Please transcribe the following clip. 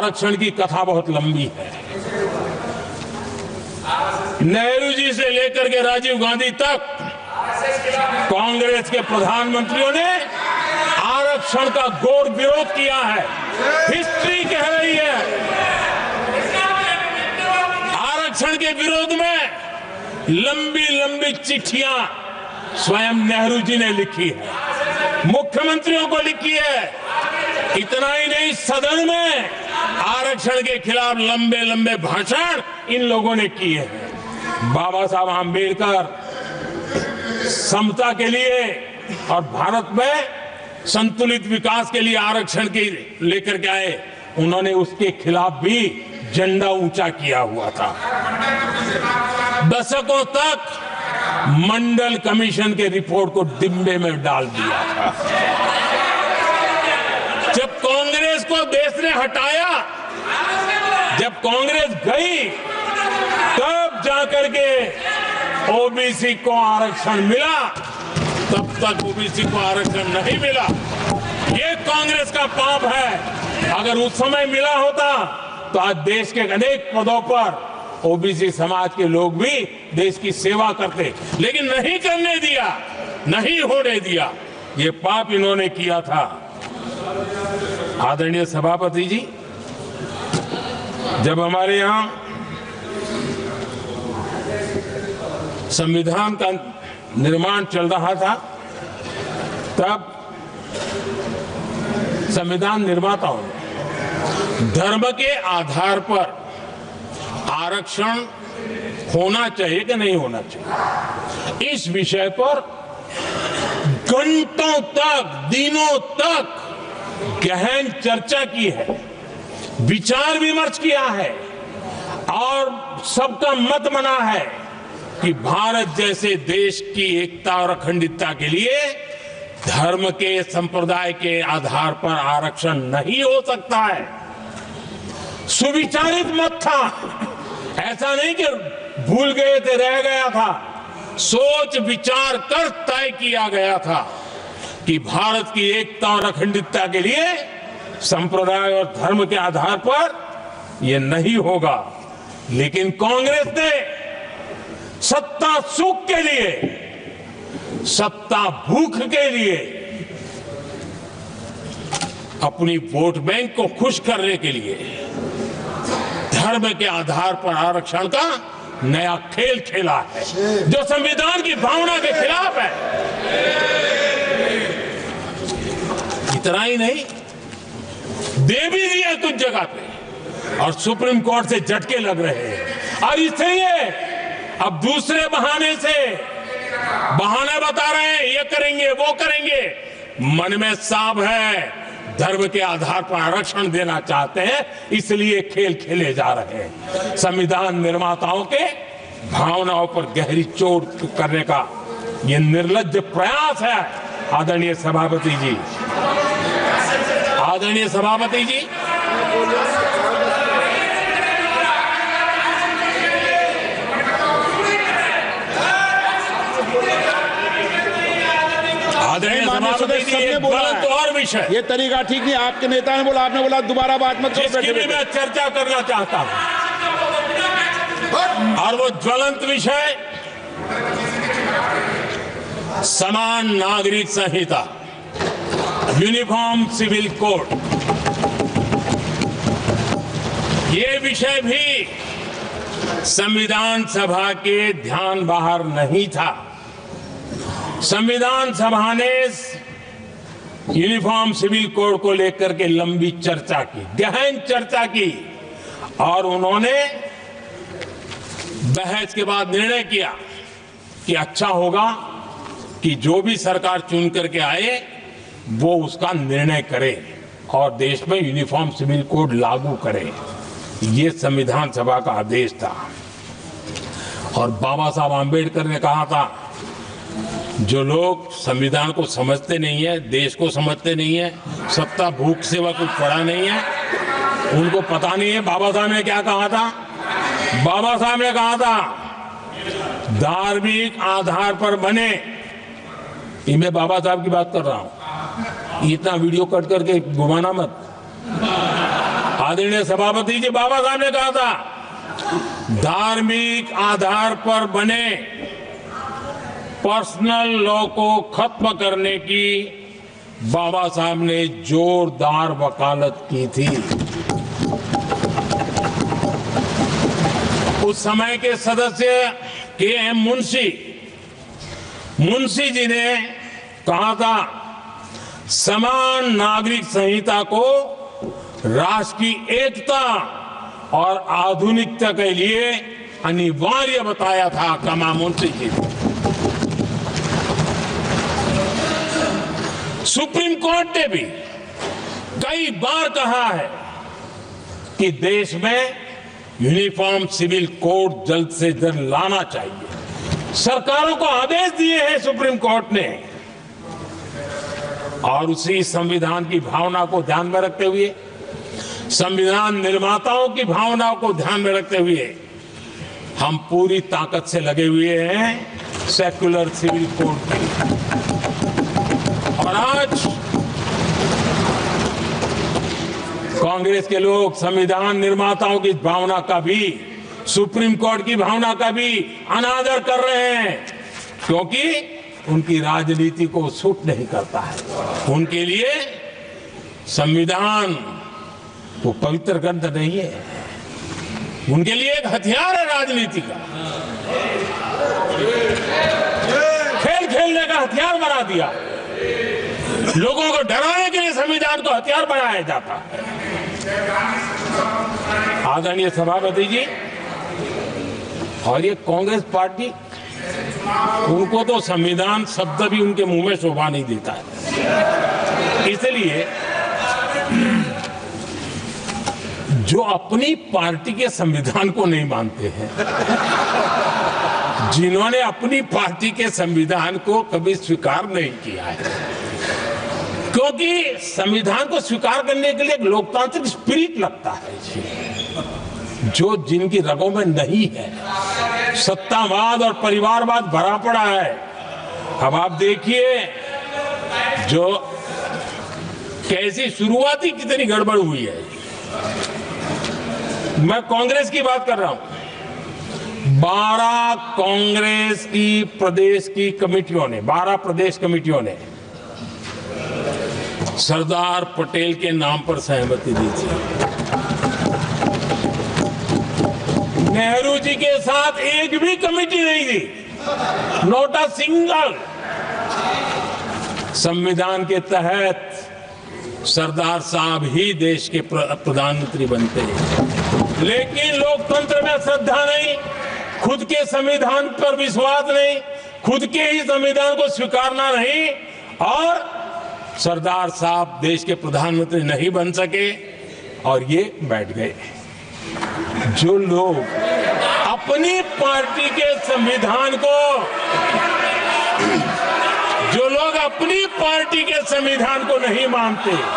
आरक्षण की कथा बहुत लंबी है। नेहरू जी से लेकर के राजीव गांधी तक कांग्रेस के प्रधानमंत्रियों ने आरक्षण का घोर विरोध किया है। हिस्ट्री कह रही है आरक्षण के विरोध में लंबी लंबी चिट्ठियां स्वयं नेहरू जी ने लिखी है, मुख्यमंत्रियों को लिखी है। इतना ही नहीं, सदन में आरक्षण के खिलाफ लंबे लंबे भाषण इन लोगों ने किए हैं। बाबा साहब आंबेडकर समता के लिए और भारत में संतुलित विकास के लिए आरक्षण के लेकर के आए। उन्होंने उसके खिलाफ भी झंडा ऊंचा किया हुआ था। दशकों तक मंडल कमीशन के रिपोर्ट को डिब्बे में डाल दिया था। जब कांग्रेस को देश ने हटाया, जब कांग्रेस गई, तब जाकर के ओबीसी को आरक्षण मिला। तब तक ओबीसी को आरक्षण नहीं मिला। ये कांग्रेस का पाप है। अगर उस समय मिला होता तो आज देश के अनेक पदों पर ओबीसी समाज के लोग भी देश की सेवा करते, लेकिन नहीं करने दिया, नहीं होने दिया। ये पाप इन्होंने किया था। आदरणीय सभापति जी, जब हमारे यहां संविधान का निर्माण चल रहा था, तब संविधान निर्माताओं ने धर्म के आधार पर आरक्षण होना चाहिए कि नहीं होना चाहिए, इस विषय पर घंटों तक, दिनों तक गहन चर्चा की है, विचार विमर्श किया है और सबका मत बना है कि भारत जैसे देश की एकता और अखंडता के लिए धर्म के, संप्रदाय के आधार पर आरक्षण नहीं हो सकता है। सुविचारित मत था, ऐसा नहीं कि भूल गए थे, रह गया था। सोच विचार कर तय किया गया था कि भारत की एकता और अखंडता के लिए संप्रदाय और धर्म के आधार पर यह नहीं होगा। लेकिन कांग्रेस ने सत्ता सुख के लिए, सत्ता भूख के लिए, अपनी वोट बैंक को खुश करने के लिए धर्म के आधार पर आरक्षण का नया खेल खेला है, जो संविधान की भावना के खिलाफ है। इतना ही नहीं, दे भी दिया कुछ जगह पे और सुप्रीम कोर्ट से झटके लग रहे हैं। और इसलिए अब दूसरे बहाने से बहाने बता रहे हैं, ये करेंगे वो करेंगे। मन में साफ है, धर्म के आधार पर आरक्षण देना चाहते हैं, इसलिए खेल खेले जा रहे हैं। संविधान निर्माताओं के भावनाओं पर गहरी चोट करने का यह निर्लज्ज प्रयास है। आदरणीय सभापति जी, आदरणीय सभापति जी, बोला तो और विषय, ये तरीका ठीक नहीं। आपके नेता ने बोला, आपने बोला दोबारा बात मत करो। इसकी भी मैं चर्चा करना चाहता हूं, और वो ज्वलंत विषय समान नागरिक संहिता, यूनिफॉर्म सिविल कोड। ये विषय भी संविधान सभा के ध्यान बाहर नहीं था। संविधान सभा ने यूनिफॉर्म सिविल कोड को लेकर के लंबी चर्चा की, गहन चर्चा की, और उन्होंने बहस के बाद निर्णय किया कि अच्छा होगा कि जो भी सरकार चुन करके आए वो उसका निर्णय करे और देश में यूनिफॉर्म सिविल कोड लागू करे। ये संविधान सभा का आदेश था। और बाबा साहब आंबेडकर ने कहा था, जो लोग संविधान को समझते नहीं है, देश को समझते नहीं है, सत्ता भूख सेवा कुछ पड़ा नहीं है, उनको पता नहीं है बाबा साहब ने क्या कहा था। बाबा साहब ने कहा था, धार्मिक आधार पर बने, ये मैं बाबा साहब की बात कर रहा हूं, इतना वीडियो कट करके घुमाना मत। आदरणीय सभापति जी, बाबा साहब ने कहा था धार्मिक आधार पर बने पर्सनल लॉ को खत्म करने की बाबा साहब ने जोरदार वकालत की थी। उस समय के सदस्य के.एम. मुंशी जी ने कहा था समान नागरिक संहिता को राष्ट्र की एकता और आधुनिकता के लिए अनिवार्य बताया था कमा मुंशी जी ने। सुप्रीम कोर्ट ने भी कई बार कहा है कि देश में यूनिफॉर्म सिविल कोड जल्द से जल्द लाना चाहिए। सरकारों को आदेश दिए हैं सुप्रीम कोर्ट ने, और उसी संविधान की भावना को ध्यान में रखते हुए, संविधान निर्माताओं की भावनाओं को ध्यान में रखते हुए हम पूरी ताकत से लगे हुए हैं सेक्युलर सिविल कोड की। और आज कांग्रेस के लोग संविधान निर्माताओं की भावना का भी, सुप्रीम कोर्ट की भावना का भी अनादर कर रहे हैं, क्योंकि उनकी राजनीति को सूट नहीं करता है। उनके लिए संविधान वो पवित्र ग्रंथ नहीं है, उनके लिए एक हथियार है राजनीति का। खेल खेलने का हथियार बना दिया। लोगों को डराने के लिए संविधान को हथियार बनाया जाता है। आदरणीय सभापति जी, और ये कांग्रेस पार्टी, उनको तो संविधान शब्द भी उनके मुंह में शोभा नहीं देता है। इसलिए जो अपनी पार्टी के संविधान को नहीं मानते हैं, जिन्होंने अपनी पार्टी के संविधान को कभी स्वीकार नहीं किया है, क्योंकि संविधान को स्वीकार करने के लिए एक लोकतांत्रिक स्पिरिट लगता है जो जिनकी रगों में नहीं है। सत्तावाद और परिवारवाद भरा पड़ा है। अब आप देखिए जो कैसी शुरुआती कितनी गड़बड़ हुई है। मैं कांग्रेस की बात कर रहा हूं। 12 कांग्रेस की प्रदेश की कमेटियों ने, 12 प्रदेश कमेटियों ने सरदार पटेल के नाम पर सहमति दी थी। नेहरू जी के साथ एक भी कमेटी नहीं थी, नॉट अ सिंगल। संविधान के तहत सरदार साहब ही देश के प्रधानमंत्री बनते हैं, लेकिन लोकतंत्र में श्रद्धा नहीं, खुद के संविधान पर विश्वास नहीं, खुद के ही संविधान को स्वीकारना नहीं, और सरदार साहब देश के प्रधानमंत्री नहीं बन सके और ये बैठ गए। जो लोग अपनी पार्टी के संविधान को, जो लोग अपनी पार्टी के संविधान को नहीं मानते,